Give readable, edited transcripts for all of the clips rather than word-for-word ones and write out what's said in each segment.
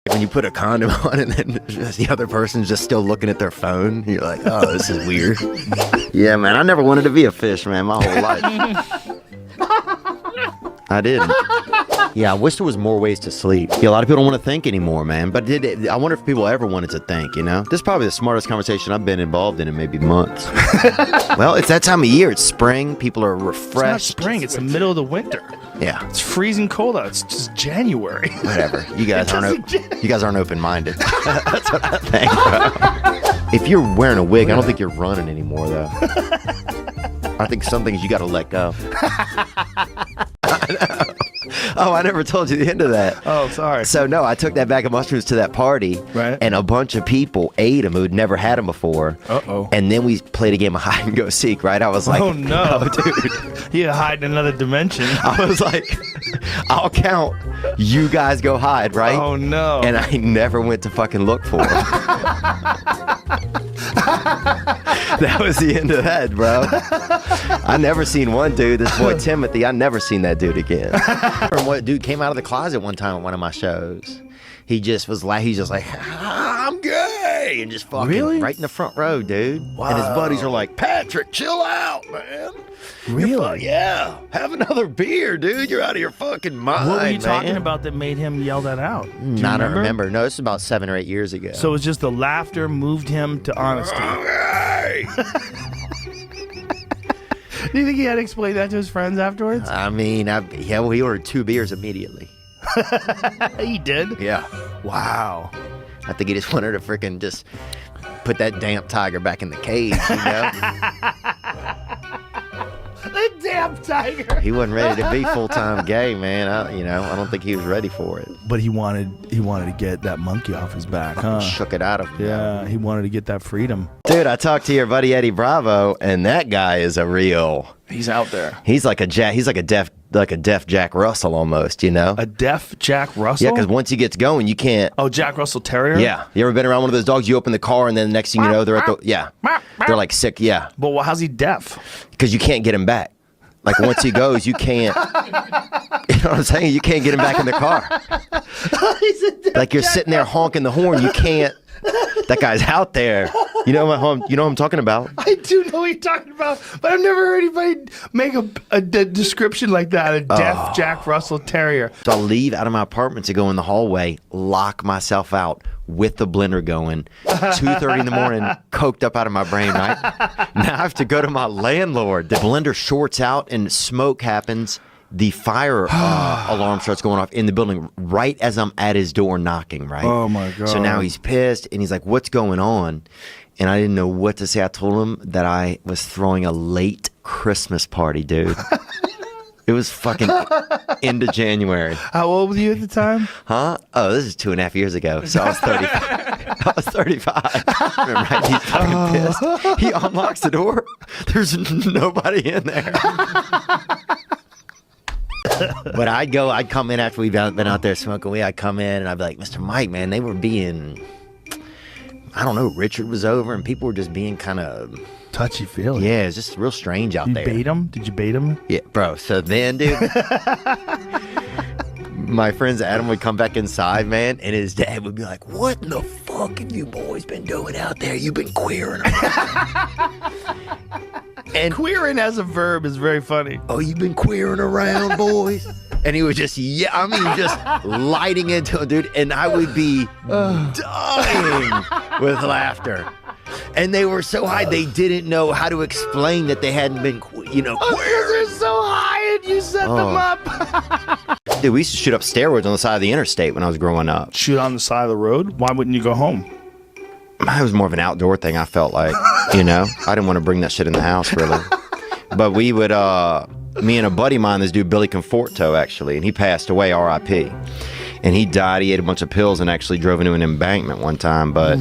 when you put a condom on and then the other person's just still looking at their phone, you're like, oh, this is weird. Yeah, man, I never wanted to be a fish, man, my whole life. I didn't. Yeah, I wish there was more ways to sleep. Yeah, a lot of people don't want to think anymore, man. But I wonder if people ever wanted to think, you know? This is probably the smartest conversation I've been involved in maybe months. Well, it's that time of year. It's spring. People are refreshed. It's not spring. It's the middle of the winter. Yeah. It's freezing cold out. It's just January. Whatever. You guys aren't open-minded. That's what I think, bro. If you're wearing a wig, I don't think you're running anymore, though. I think some things you got to let go. I know. Oh, I never told you the end of that. Oh, sorry. So, no, I took that bag of mushrooms to that party, right? And a bunch of people ate them who'd never had them before. Uh-oh. And then we played a game of hide and go seek, right? I was like, oh, no. Oh, dude. You hide in another dimension. I was like, I'll count. You guys go hide, right? Oh, no. And I never went to fucking look for them. That was the end of that, bro. I never seen one dude, this boy Timothy, I never seen that dude again. What dude came out of the closet one time at one of my shows. He just was like, he's just like, I'm gay, and just fucking right in the front row, dude. Wow. And his buddies are like, Patrick, chill out, man. Really? Yeah. Have another beer, dude. You're out of your fucking mind. What were you talking about that made him yell that out? I don't remember. No, this is about 7 or 8 years ago. So it was just the laughter moved him to honesty. Okay. Do you think he had to explain that to his friends afterwards? I mean, he ordered 2 beers immediately. He did? Yeah. Wow. I think he just wanted to freaking just put that damn tiger back in the cage, you know? The damn tiger. He wasn't ready to be full-time gay, man. I don't think he was ready for it. But he wanted to get that monkey off his back, huh? Shook it out of him. Yeah, he wanted to get that freedom. Dude, I talked to your buddy Eddie Bravo, and that guy is a real. He's out there. He's like a deaf Jack Russell almost, you know? A deaf Jack Russell? Yeah, because once he gets going, you can't. Oh, Jack Russell Terrier? Yeah. You ever been around one of those dogs? You open the car, and then the next thing you know, they're at the. Yeah. They're like sick. Yeah. But how's he deaf? Because you can't get him back. Like once he goes, you can't. You know what I'm saying? You can't get him back in the car. He's a deaf like you're sitting there honking the horn. You can't. That guy's out there. You know what I'm talking about. I do know what you're talking about, but I've never heard anybody make a description like that. A deaf Jack Russell Terrier. So I'll leave out of my apartment to go in the hallway, lock myself out with the blender going, 2:30 in the morning, coked up out of my brain, right? Now I have to go to my landlord. The blender shorts out and smoke happens. The fire alarm starts going off in the building right as I'm at his door knocking, right? Oh, my God. So now he's pissed, and he's like, what's going on? And I didn't know what to say. I told him that I was throwing a late Christmas party, dude. It was fucking into January. How old were you at the time? Huh? Oh, this is 2.5 years ago. So I was 35. I was 35. Remember, he's fucking pissed. He unlocks the door. There's nobody in there. But I'd come in after we'd been out there smoking weed. I'd come in and I'd be like, Mr. Mike, man, they were being, I don't know, Richard was over and people were just being kind of touchy-feely. Yeah, it's just real strange out there. You bait him? Did you bait him? Yeah, bro. So then, dude, my friends Adam would come back inside, man, and his dad would be like, what in the fuck have you boys been doing out there? You've been queering around. And queering as a verb is very funny. Oh, you've been queering around, boys? And he was just, just lighting into it, dude. And I would be dying with laughter. And they were so high, they didn't know how to explain that they hadn't been, queering. They're so high and you set them up. Dude, we used to shoot up steroids on the side of the interstate when I was growing up. Shoot on the side of the road? Why wouldn't you go home? It was more of an outdoor thing, I felt like, I didn't want to bring that shit in the house, really. But we would, me and a buddy of mine, this dude, Billy Conforto, actually, and he passed away, R.I.P. And he died, he ate a bunch of pills and actually drove into an embankment one time, but...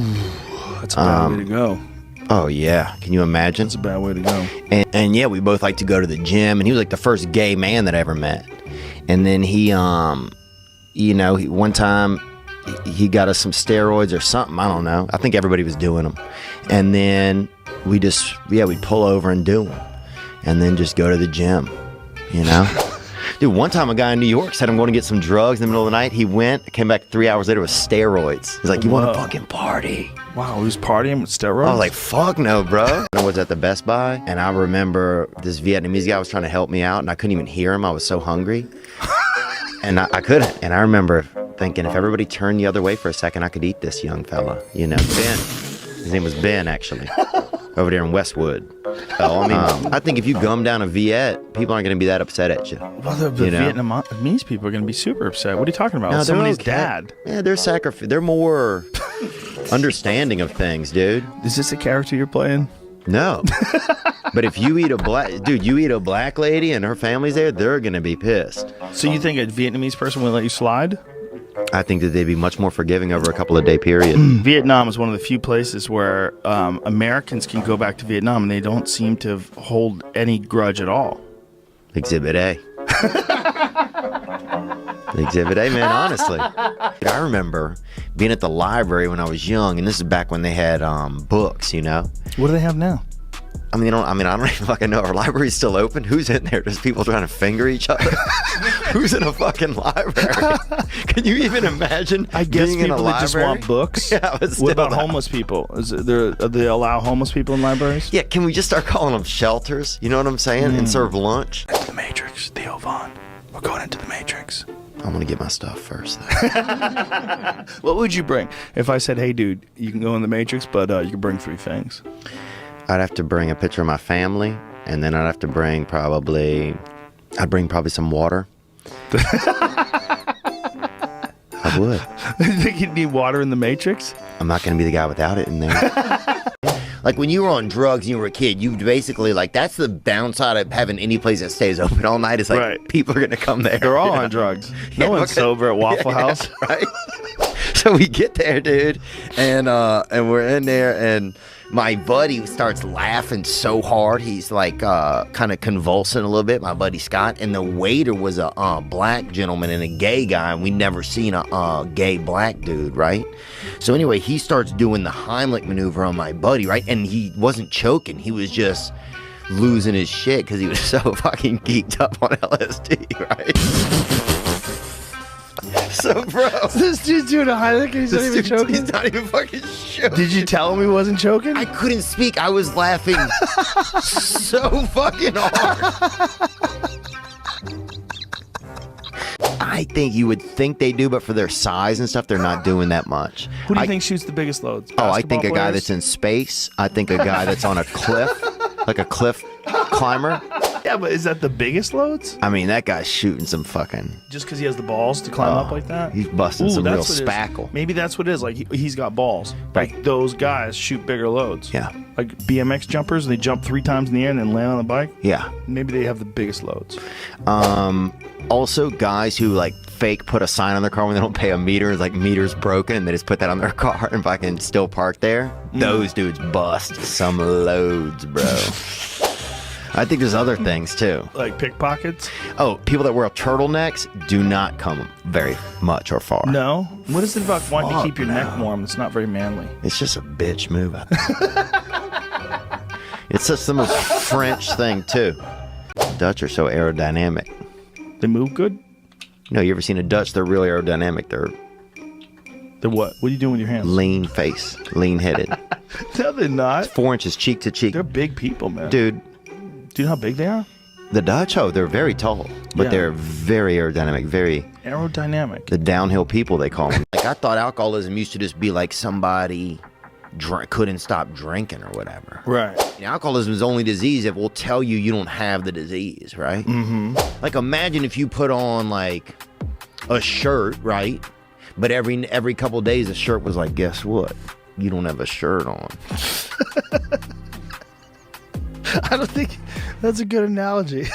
That's a bad way to go. Oh, yeah. Can you imagine? That's a bad way to go. And yeah, we both like to go to the gym, and he was like the first gay man that I ever met. And then he, one time... He got us some steroids or something. I don't know. I think everybody was doing them. And then we'd pull over and do them. And then just go to the gym, Dude, one time a guy in New York said, I'm going to get some drugs in the middle of the night. He went, came back 3 hours later with steroids. He's like, you want to fucking party? Wow, he was partying with steroids? I was like, fuck no, bro. I was at the Best Buy, and I remember this Vietnamese guy was trying to help me out, and I couldn't even hear him. I was so hungry. And I couldn't. And I remember thinking, if everybody turned the other way for a second, I could eat this young fella. You know, Ben. His name was Ben, actually. Over there in Westwood. So, I mean, I think if you gum down a Viet, people aren't going to be that upset at you. Well, the Vietnamese people are going to be super upset. What are you talking about? No, Somebody's okay. dad. Yeah, they're more understanding of things, dude. Is this a character you're playing? No. But if you eat a black lady and her family's there, they're going to be pissed. So you think a Vietnamese person will let you slide? I think that they'd be much more forgiving over a couple of day period. Vietnam is one of the few places where Americans can go back to Vietnam and they don't seem to hold any grudge at all. Exhibit A. Exhibit A, man, honestly. I remember being at the library when I was young, and this is back when they had books, you know? What do they have now? I don't even fucking know. Our library's still open? Who's in there? There's people trying to finger each other? Who's in a fucking library? Can you even imagine I guess being in a people that library? just want books. Yeah, but what about still, homeless people? Do they allow homeless people in libraries? Yeah, can we just start calling them shelters? You know what I'm saying? And serve lunch? Into the Matrix, Theo Von. We're going into the Matrix. I'm going to get my stuff first. What would you bring? If I said, hey, dude, you can go in the Matrix, but you can bring 3 things. I'd have to bring a picture of my family, and then I'd have to bring probably some water. I would. You think you'd need water in the Matrix? I'm not going to be the guy without it in there. Like when you were on drugs and you were a kid, you basically that's the downside of having any place that stays open all night. Is like people are going to come there. They're all on drugs. No one's sober at Waffle House. Right? So we get there, dude, and we're in there, and my buddy starts laughing so hard. He's like kind of convulsing a little bit, my buddy Scott. And the waiter was a black gentleman and a gay guy, and we'd never seen a gay black dude, right? So anyway, he starts doing the Heimlich maneuver on my buddy, right? And he wasn't choking. He was just losing his shit because he was so fucking geeked up on LSD, right? So, bro, This dude's doing a Heimlich and he's not even choking? He's not even fucking choking. Did you tell him he wasn't choking? I couldn't speak. I was laughing so fucking hard. I think you would think they do, but for their size and stuff, they're not doing that much. Who do you think shoots the biggest loads? I think a guy Basketball that's in space. I think a guy that's on a cliff, like a cliff climber. Yeah, but is that the biggest loads? I mean, that guy's shooting some fucking... Just because he has the balls to climb up like that? He's busting some real that's what it is. spackle. Maybe that's what it is. Like, he's got balls. Right. Like, those guys shoot bigger loads. Yeah. Like BMX jumpers, they jump 3 times in the air and then land on the bike. Yeah. Maybe they have the biggest loads. Also, guys who like fake put a sign on their car when they don't pay a meter, like meter's broken, and they just put that on their car and fucking still park there. Those dudes bust some loads, bro. I think there's other things too. Like pickpockets? Oh, people that wear turtlenecs do not come very much or far. No. What is it about wanting to keep your neck warm? It's not very manly. It's just a bitch move, I think. It's just the most French thing too. Dutch are so aerodynamic. They move good? No, you ever seen a Dutch? They're really aerodynamic. They're what? What are you doing with your hands? lean face, lean headed. No, they're not. 4 inches cheek to cheek. They're big people, man. Dude, Do you know how big they are? the Dutch, they're very tall, but Yeah. they're very aerodynamic, very Aerodynamic. the downhill people, they call them. Like, I thought alcoholism used to just be like somebody couldn't stop drinking or whatever. Right. And alcoholism is the only disease that will tell you you don't have the disease, right? Mm-hmm. Like, imagine if you put on like a shirt, right? But every couple of days, the shirt was like, guess what? You don't have a shirt on. I don't think that's a good analogy.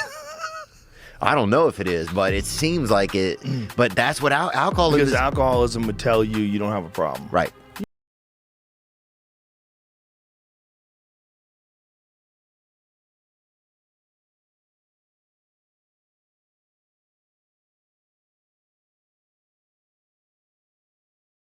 I don't know if it is, but it seems like it. But that's what alcoholism Because is. alcoholism would tell you you don't have a problem. Right.